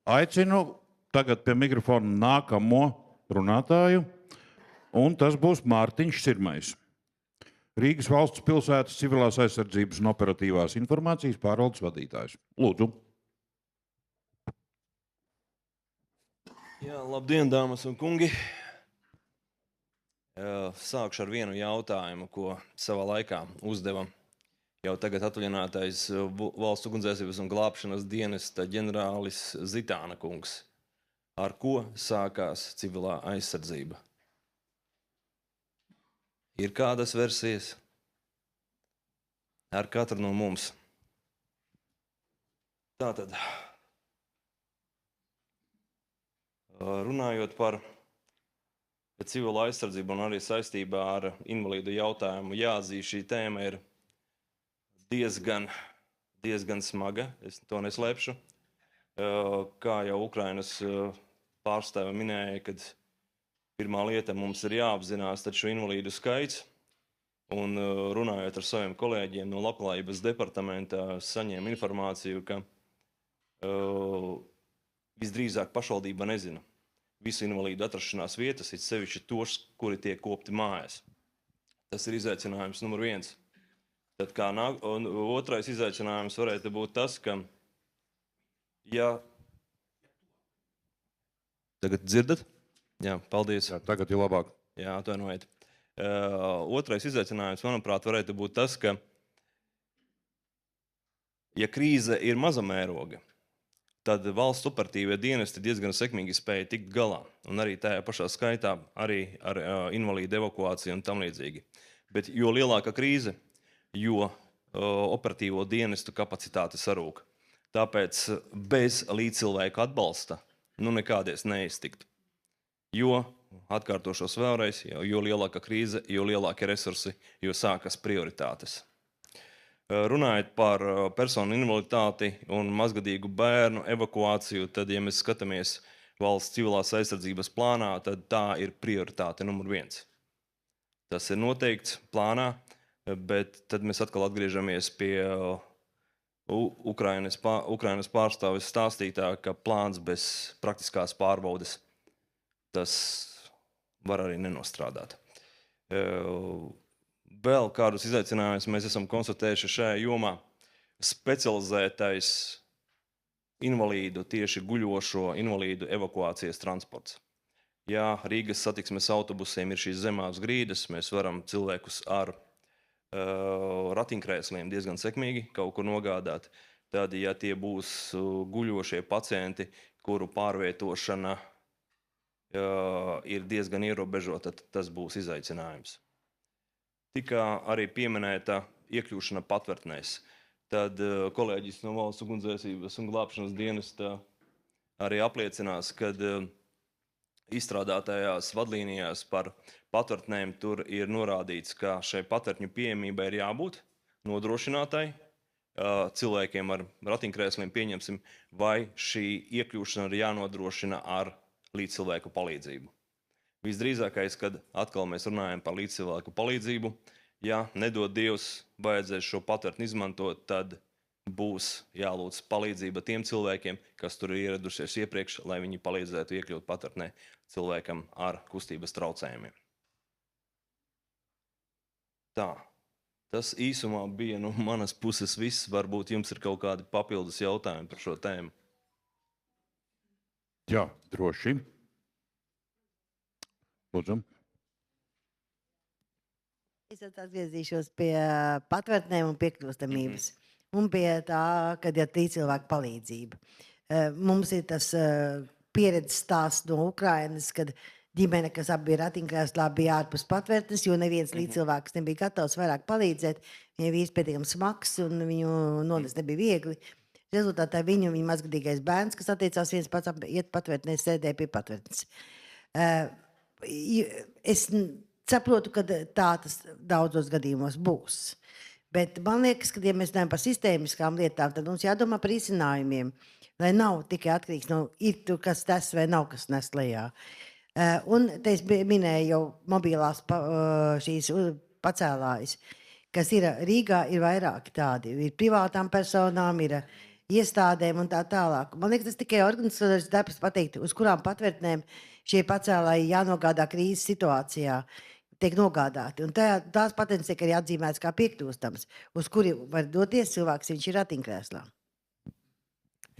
Aicinu tagad pie mikrofona nākamo runātāju, un tas būs Mārtiņš Sirmais. Rīgas valsts pilsētas civilās aizsardzības un operatīvās informācijas pārvaldes vadītājs. Lūdzu. Jā, labdien, dāmas un kungi. Sākšu ar vienu jautājumu, ko savā laikā uzdeva jau tagad atvaļinātais Valsts ugunsdzēsības un glābšanas dienesta ģenerālis Zitāna kungs. Ar ko sākās civilā aizsardzība? Ir kādas versijas? Ar katru no mums. Tātad, runājot par civilo aizsardzību un arī saistībā ar invalīdu jautājumu, jāatzīst, šī tēma ir diezgan smaga, es to neslēpšu. Kā jau Ukrainas pārstāve minēja, kad pirmā lieta mums ir jāapzinās taču invalīdu skaits, un runājot ar saviem kolēģiem no Labklājības departamenta, saņēmu informāciju, ka visdrīzāk pašvaldība nezina visu invalīdu atrašanās vietas, it sevišķi tos, kuri tiek kopti mājās. Tas ir izaicinājums numur 1. Tad kā otrais izaicinājums varētu būt tas, ka, ja... Tagad dzirdat? Jā, paldies. Jā, tagad ir labāk. Jā, atvainojiet. Otrais izaicinājums, manuprāt, varētu būt tas, ka, ja krīze ir mazamēroga, tad valsts operatīvie dienesti diezgan sekmīgi spēja tikt galā, un arī tajā pašā skaitā arī ar invalīdu evakuāciju un tam līdzīgi. Bet jo lielāka krīze, jo operatīvo dienestu kapacitāte sarūk. Tāpēc bez līdzcilvēku atbalsta nekādies neiztikt. Jo, atkārtošos vēlreiz, jo lielāka krīze, jo lielāki resursi, jo sākas prioritātes. Runājot par personu invaliditāti un mazgadīgu bērnu evakuāciju, tad, ja mēs skatāmies valsts civilās aizsardzības plānā, tad tā ir prioritāte numur 1. Tas ir noteikts plānā, bet tad mēs atkal atgriežamies pie Ukrainas pārstāves stāstītā, ka plāns bez praktiskās pārbaudes, tas var arī nenostrādāt. Vēl kādus izaicinājumus mēs esam konstatējuši šajā jomā. Specializētais invalīdu, tieši guļošo invalīdu evakuācijas transports. Ja Rīgas satiksmes autobusiem ir šīs zemās grīdas, mēs varam cilvēkus ar ratiņkrēsliem diezgan sekmīgi kaut kur nogādāt. Tad, ja tie būs guļošie pacienti, kuru pārvietošana ir diezgan ierobežota, tad tas būs izaicinājums. Tikā arī pieminēta iekļūšana patvērtnēs. Tad kolēģis no Valsts ugunsdzēsības un glābšanas dienesta arī apliecinās, ka izstrādātajās vadlīnijās par patvērtnēm tur ir norādīts, ka šai patvērtņu pieejamībai ir jābūt nodrošinātai cilvēkiem ar ratiņkrēsliem, pieņemsim, vai šī iekļūšana ir jānodrošina ar līdzcilvēku palīdzību. Visdrīzākais, kad atkal mēs runājam par līdzcilvēku palīdzību, ja nedod Dievs vajadzēs šo patvērtni izmantot, tad būs jālūdz palīdzība tiem cilvēkiem, kas tur ir ieradušies iepriekš, lai viņi palīdzētu iekļūt patvērtnē cilvēkam ar kustības traucējumiem. Tā, tas īsumā bija no manas puses viss. Varbūt jums ir kaut kādi papildus jautājumi par šo tēmu. Jā, droši. Lūdzu. Es atgriezīšos pie patvērtnēm un piekļūstamības. Un pie tā, kad ir cilvēku palīdzība. Mums ir tas pieredzes stāsts no Ukrainas, kad ģimene, kas abi bija ratiņkrēslā, bija ārpus patvērtnes, jo neviens līdzcilvēks nebija gatavs vairāk palīdzēt. Viņai bija pietiekams smags un viņu nonest nebija viegli. Rezultātā viņa mazgadīgais bērns, kas attiecās viens pats iet patvērtnē, sēdēja pie patvērtnes. Es saprotu, ka tā tas daudzos gadījumos būs. Bet man liekas, ka, ja mēs runājam par sistēmiskām lietām, tad mums jādomā par risinājumiem, lai nav tikai atkarīgs no ir tur, kas nes vai nav, kas nes lejā. Un te es minēju jau mobilās šīs pacēlājas, kas ir Rīgā, ir vairāki tādi. Ir privātām personām, ir iestādēm un tā tālāk. Man liekas, tas tikai organizatoriski darbs pateikt, uz kurām patvērtnēm šie pacēlāji jānogādā krīzes situācijā tiek nogādāti. Un tās patents tiek arī atzīmēts kā piekļūstams, uz kuri var doties cilvēks, viņš ir ratiņkrēslā.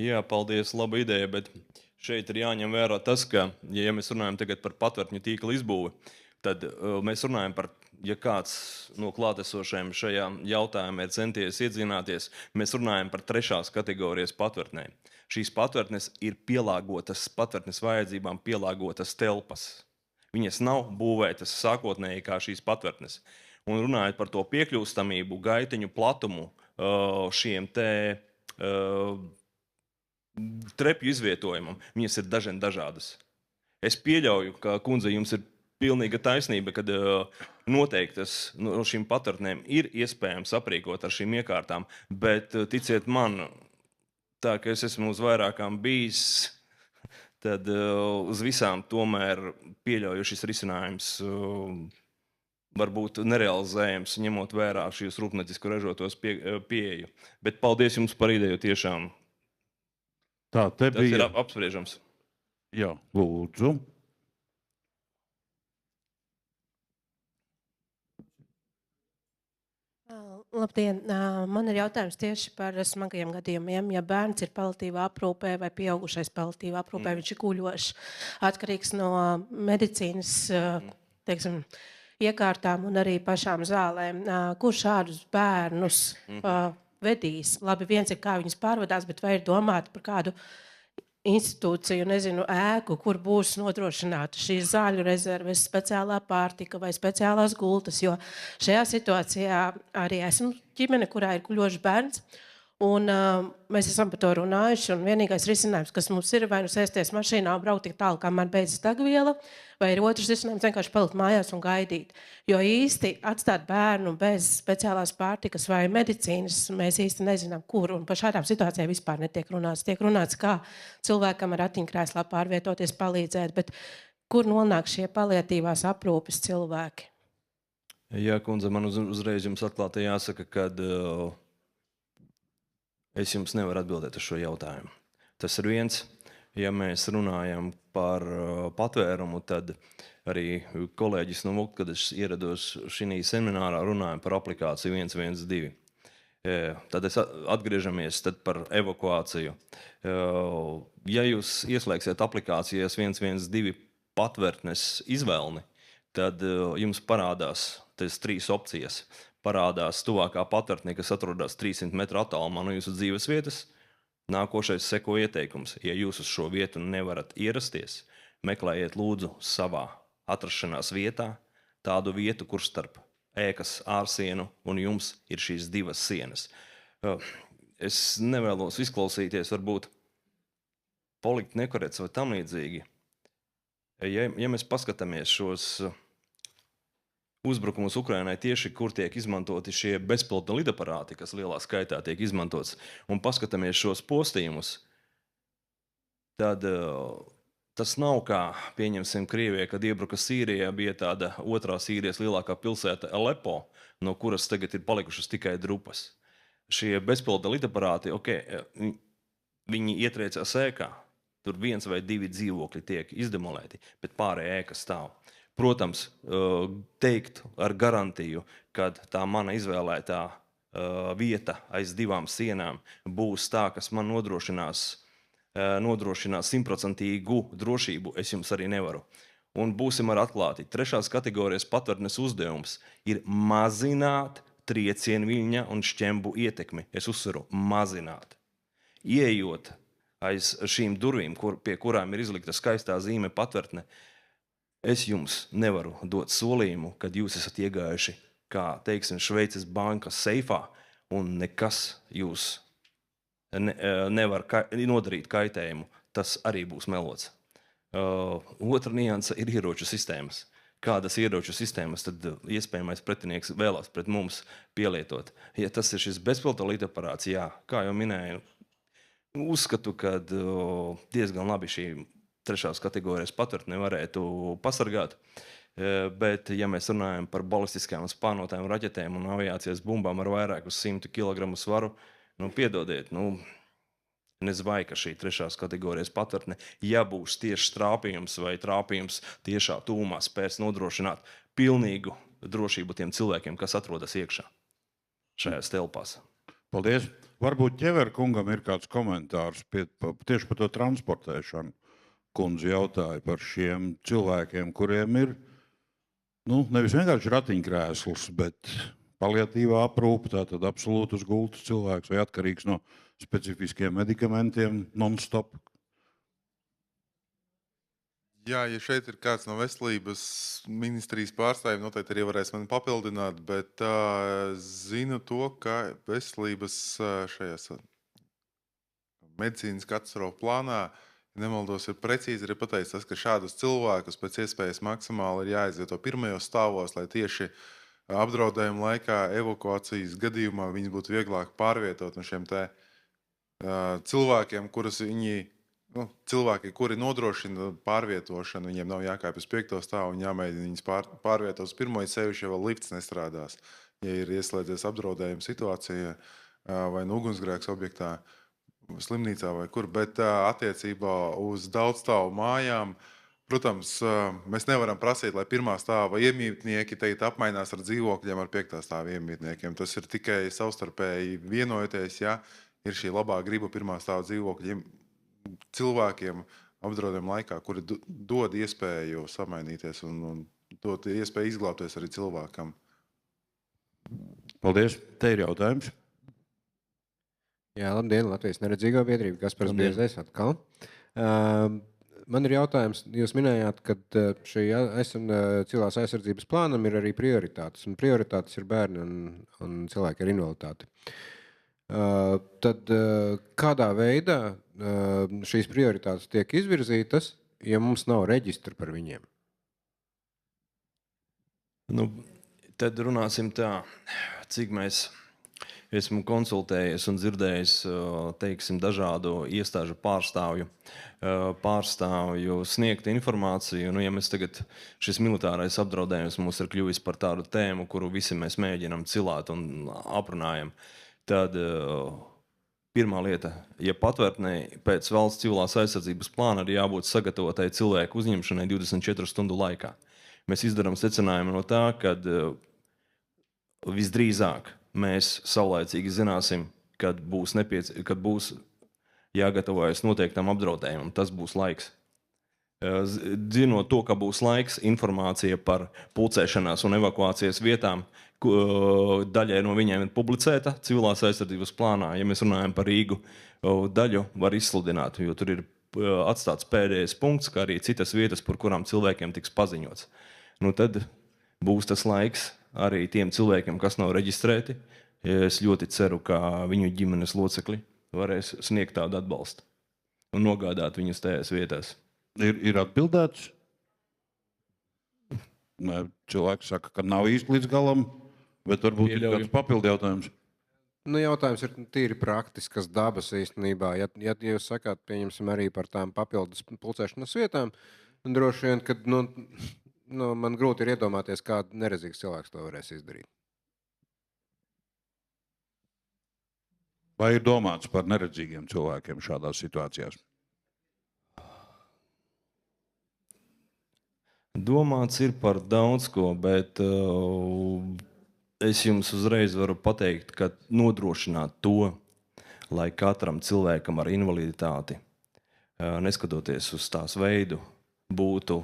Jā, paldies, laba ideja, bet šeit ir jāņem vērā tas, ka, ja mēs runājam tagad par patvērtņu tīkla izbūvi, tad mēs runājam par, ja kāds no klātesošiem šajā jautājumā ir centies iedzināties, mēs runājam par 3. kategorijas patvērtnēm. Šīs patvērtnes ir pielāgotas patvērtnes vajadzībām pielāgotas telpas. Viņas nav būvētas sākotnēji kā šīs patvērtnes. Un runājot par to piekļūstamību, gaiteņu platumu, šiem te trepju izvietojumam, viņas ir dažādas. Es pieļauju, ka, kundze, jums ir pilnīga taisnība, kad noteiktas no šīm patvērtnēm ir iespējams aprīkot ar šīm iekārtām, bet ticiet man, tā ka es esmu uz vairākām bijis, tad uz visām tomēr pieļauju šis risinājums varbūt nerealizējams, ņemot vērā šīs rūpniecisku ražotos pieeju. Bet paldies jums par ideju tiešām. Tā, te Tas bija... ir apspriežams. Jā, lūdzu. Labdien! Man ir jautājums tieši par smagajiem gadījumiem. Ja bērns ir paliatīvā aprūpē vai pieaugušais paliatīvā aprūpē, viņš ir guļošs, atkarīgs no medicīnas, teiksim, iekārtām un arī pašām zālēm. Kur šādus bērnus vedīs? Labi, viens ir, kā viņus pārvadās, bet vai ir domāti par kādu institūciju, nezinu, ēku, kur būs nodrošināta šīs zāļu rezerves, speciālā pārtika vai speciālās gultas, jo šajā situācijā arī esmu ģimene, kurā ir guļošs bērns, un mēs esam par to runājuši, un vienīgais risinājums, kas mums ir, vai nu sēsties mašīnā un braukt tik tālu, kamēr beidzas degviela, vai ir otrs risinājums vienkārši palikt mājās un gaidīt. Jo īsti atstāt bērnu bez speciālās pārtikas vai medicīnas, mēs īsti nezinām, kur, un par šādām situācijām vispār netiek runāts. Tiek runāts, kā cilvēkam ar ratiņkrēslā pārvietoties, palīdzēt, bet kur nonāk šie paliatīvās aprūpes cilvēki? Jā, kundze, man uzreiz jums atklāti jāsaka, kad es jums nevaru atbildēt uz šo jautājumu. Tas ir viens. Ja mēs runājam par patvērumu, tad arī kolēģis no MUK, kad es ierados šī seminārā, runājam par aplikāciju 112. Tad atgriežamies par evakuāciju. Ja jūs ieslēgsiet aplikācijas 112 patvērtnes izvēlni, tad jums parādās tas 3 opcijas. Parādās tuvākā patvērtne, kas atrodas 300 metru attālumā no jūsu dzīves vietas. Nākošais seko ieteikums. Ja jūs uz šo vietu nevarat ierasties, meklējiet lūdzu savā atrašanās vietā tādu vietu, kur starp ēkas ārsienu un jums ir šīs 2 sienas. Es nevēlos izklausīties, varbūt palikt nekorekts vai tam līdzīgi. Ja mēs paskatāmies šos uzbrukumus Ukrainai tieši, kur tiek izmantoti šie bezpilota lidaparāti, kas lielā skaitā tiek izmantots, un paskatāmies šos postījumus, tad tas nav kā, pieņemsim, Krievijai, kad iebruka Sīrijā, bija tāda otrā Sīrijas lielākā pilsēta Alepo, no kuras tagad ir palikušas tikai drupas. Šie bezpilota lidaparāti, viņi ietriecās ēkā, tur 1 vai 2 dzīvokļi tiek izdemolēti, bet pārējā ēka stāv. Protams, teikt ar garantiju, ka tā mana izvēlētā vieta aiz 2 sienām būs tā, kas man nodrošinās 100% drošību, es jums arī nevaru. Un būsim ar atklāti. 3. kategorijas patvērtnes uzdevums ir mazināt triecienviļņa un šķembu ietekmi. Es uzsveru mazināt. Ieejot aiz šīm durvīm, pie kurām ir izlikta skaistā zīme patvērtne, es jums nevaru dot solījumu, kad jūs esat iegājuši, kā, teiksim, Šveices bankas seifā, un nekas jūs nevar nodarīt kaitējumu. Tas arī būs melots. Otra nianse ir ieroču sistēmas. Kādas ieroču sistēmas tad iespējamais pretinieks vēlās pret mums pielietot? Ja tas ir šis bezpilota lidaparāts, jā, kā jau minēju, uzskatu, ka diezgan labi šī 3. kategorijas patvērtne varētu pasargāt, bet, ja mēs runājam par balistiskām un spārnotajām raķetēm un aviācijas bumbām ar vairāk uz 100 kg svaru, piedodiet, Es vai, ka šī trešās kategorijas patvērtne, ja būs tieši trāpījums vai trāpījums tiešā tūmā, spēs nodrošināt pilnīgu drošību tiem cilvēkiem, kas atrodas iekšā šajās telpās. Paldies. Varbūt ķever kungam ir kāds komentārs tieši par to transportēšanu. Kundze jautāja par šiem cilvēkiem, kuriem ir nevis vienkārši ratiņkrēsls, bet paliatīvā aprūpe, tātad absolūti uz gultas cilvēks vai atkarīgs no specifiskiem medikamentiem non-stop. Jā, ja šeit ir kāds no veselības ministrijas pārstāvjiem, noteikti arī varēs mani papildināt, bet zinu to, ka veselības šajās medicīnas katastrofu plānā, ja nemaldos, ir precīzi arī pateicis tas, ka šādus cilvēkus pēc iespējas maksimāli ir jāizvieto pirmajos stāvos, lai tieši apdraudējuma laikā, evakuācijas gadījumā viņi būtu vieglāk pārvietot no šiem te cilvēkiem, cilvēki, kuri nodrošina pārvietošanu, viņiem nav jākāpj uz 5. stāvu un jāmēģina viņus pārvietot uz 1. sevišķi, ja vēl lifts nestrādās. Ja ir ieslēdzies apdraudējuma situācija vai ugunsgrēks objektā, slimnīcā vai kur, bet attiecībā uz daudzstāvu mājām, protams, mēs nevaram prasīt, lai 1. stāva iemītnieki teikt apmainās ar dzīvokļiem ar 5. stāva iemītniekiem. Tas ir tikai savstarpēji vienojoties, ja ir šī labā griba 1. stāva dzīvokļiem cilvēkiem apdraudējuma laikā, kuri dod iespēju samainīties un dod iespēju izglābties arī cilvēkam. Paldies. Te ir jautājums. Jā, labdien, Latvijas neredzīgo biedrība, Kaspars Biezais atkal. Man ir jautājums, jūs minējāt, ka šī civilās aizsardzības plānam ir arī prioritātes, un prioritātes ir bērni un cilvēki ar invaliditāti. Tad kādā veidā šīs prioritātes tiek izvirzītas, ja mums nav reģistra par viņiem? Tad runāsim tā, cik mēs esmu konsultējies un dzirdējis, teiksim, dažādu iestāžu pārstāvju sniegt informāciju. Ja mēs tagad šis militārais apdraudējums mums ir kļuvis par tādu tēmu, kuru visi mēs mēģinam cilāt un aprunājam, tad pirmā lieta, ja patvērtnei pēc valsts civilās aizsardzības plāna ir jābūt sagatavotai cilvēku uzņemšanai 24 stundu laikā. Mēs izdarām secinājumu no tā, ka visdrīzāk mēs saulaicīgi zināsim, kad būs jāgatavojas noteiktam apdraudējumam. Tas būs laiks. Zinot to, ka būs laiks, informācija par pulcēšanās un evakuācijas vietām, daļai no viņiem ir publicēta civilās aizsardzības plānā. Ja mēs runājam par Rīgu, daļu var izsludināt, jo tur ir atstāts pēdējais punkts, kā arī citas vietas, par kurām cilvēkiem tiks paziņots. Tad būs tas laiks arī tiem cilvēkiem, kas nav reģistrēti. Es ļoti ceru, ka viņu ģimenes locekļi varēs sniegt tādu atbalstu un nogādāt viņus tajās vietās. Ir atbildēts? Cilvēks saka, ka nav īsti līdz galam, bet varbūt ir kāds papildu jautājums. Jautājums ir tīri praktiskas dabas īstenībā. Ja jūs sakāt, pieņemsim arī par tām papildus pulcēšanas vietām, droši vien, kad man grūti ir iedomāties, kā neredzīgs cilvēks to varēs izdarīt. Vai ir domāts par neredzīgiem cilvēkiem šādās situācijās? Domāts ir par daudz ko, bet es jums uzreiz varu pateikt, ka nodrošināt to, lai katram cilvēkam ar invaliditāti, neskatoties uz tās veidu, būtu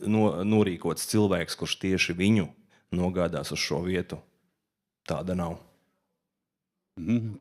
norīkots cilvēks, kurš tieši viņu nogādās uz šo vietu. Tāda nav.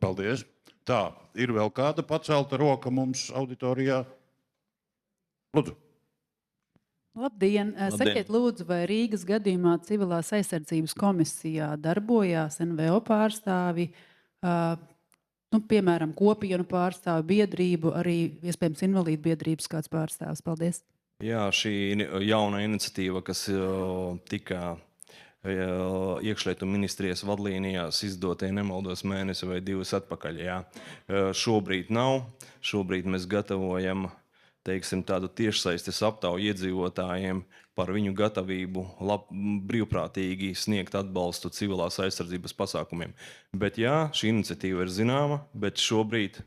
Paldies. Tā, ir vēl kāda pacelta roka mums auditorijā? Lūdzu. Labdien! Sakiet, lūdzu, vai Rīgas gadījumā civilās aizsardzības komisijā darbojās NVO pārstāvi, piemēram, kopienu pārstāvi, biedrību, arī iespējams invalīdu biedrības kāds pārstāvs? Paldies! Jā, šī jauna iniciatīva, kas tika iekšlietu ministrijas vadlīnijās izdotie, nemaldos, mēnesi vai 2 atpakaļ. Jā. Šobrīd nav. Šobrīd mēs gatavojam teiksim, tādu tiešsaistes aptauju iedzīvotājiem par viņu gatavību brīvprātīgi sniegt atbalstu civilās aizsardzības pasākumiem. Bet jā, šī iniciatīva ir zināma, bet šobrīd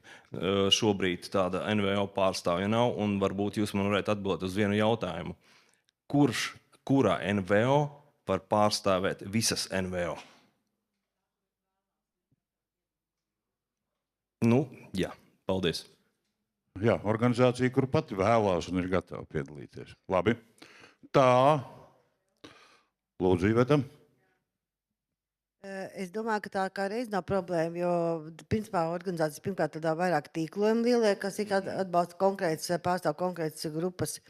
tāda NVO pārstāvja nav, un varbūt jūs man varētu atbildēt uz vienu jautājumu. Kurā NVO var pārstāvēt visas NVO? Nu, jā, paldies. Jā, organizācija, kur pati vēlās un ir gatava piedalīties. Labi. Tā. Lūdzu, Iveta. Es domāju, ka tā kā reiz nav problēma, jo principā organizācijas pirmkārt tādā vairāk tīklojumi lielie, kas ir atbalsta konkrētas, pārstāv konkrētas grupas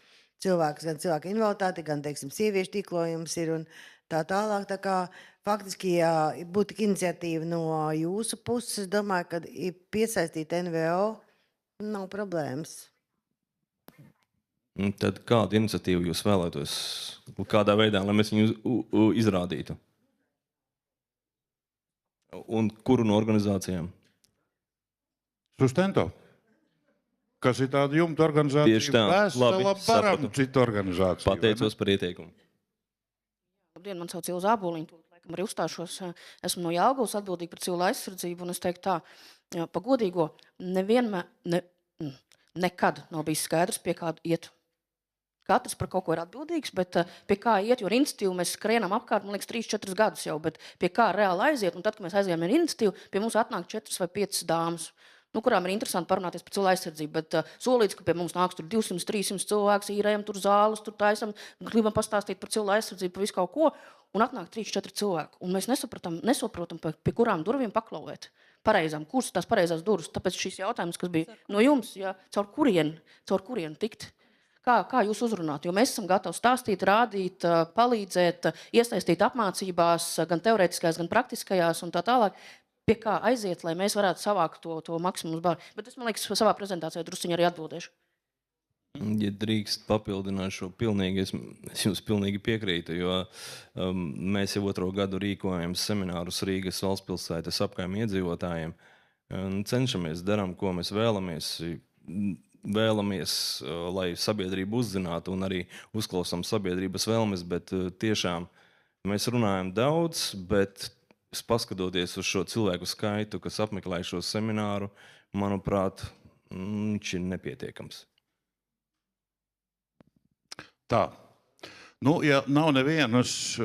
cilvēkus, gan cilvēku invaliditāti, gan, teiksim, sieviešu tīklojums ir un tā tālāk. Tā kā faktiski, ja būtu tik iniciatīva no jūsu puses, es domāju, ka piesaistīt NVO nav problēmas. Tad kādu iniciatīvu jūs vēlētos? Kādā veidā, lai mēs viņu izrādītu? Un kuru no organizācijām? Sustento. Kas ir tāda jumta organizācija? Tieši tā. Labi, sapratu. Citu organizāciju. Pateicos par ieteikumu. Labdien, man sauc Ilza Āboliņa, laikam arī uzstāšos. Esmu no Jelgavas, atbildīga par civilu aizsardzību, un es teiktu tā, pa godīgo, nekad nav bijis skaidrs, pie kādu iet. Katrs par kaut ko ir atbildīgs, bet pie kā iet, jo ar iniciatīvu mēs skrienam apkārt, man liekas, 3-4 gadus jau, bet pie kā reāli aiziet, un tad, kad mēs aizējām ar iniciatīvu, pie mums atnāk 4 vai 5 dāmas, kurām ir interesanti parunāties par cilvēku aizsardzību, bet solīts, ka pie mums nāks tur 200-300 cilvēks, īrējam tur zāles, tur taisam, gribam pastāstīt par cilvēku aizsardzību, par visu kaut ko, un atnāk 3-4 cilvēku, un mēs nesaprotam, pie kurām durvīm paklauvēt. Pareizām, kuras tās pareizās durvis, tāpēc šīs jautājums, kas bija no jums, ja, caur kurien tikt. Kā jūs uzrunāt? Jo mēs esam gatavi stāstīt, rādīt, palīdzēt, iesaistīt apmācībās, gan teorētiskajās, gan praktiskajās un tā tālāk. Pie kā aiziet, lai mēs varētu savākt to maksimumu bāru. Bet es, man liekas, savā prezentācijā drusciņi arī atbildēšu. Ja drīkst papildināt šo pilnīgi, es jums pilnīgi piekrītu, jo mēs jau 2. gadu rīkojam seminārus Rīgas valstspilsētas apkaimju iedzīvotājiem. Cenšamies, darām, ko mēs vēlamies, lai sabiedrība uzzinātu un arī uzklausām sabiedrības vēlmes, bet tiešām mēs runājam daudz, bet paskatoties uz šo cilvēku skaitu, kas apmeklē šo semināru, manuprāt, viņš ir nepietiekams. Tā. Nu, ja nav nevienas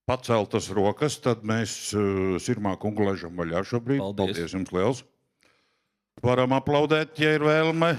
paceltas rokas, tad mēs Sirmā kungu laižam vaļā šobrīd. Paldies. Paldies jums liels. Varam aplaudēt, ja ir vēlme.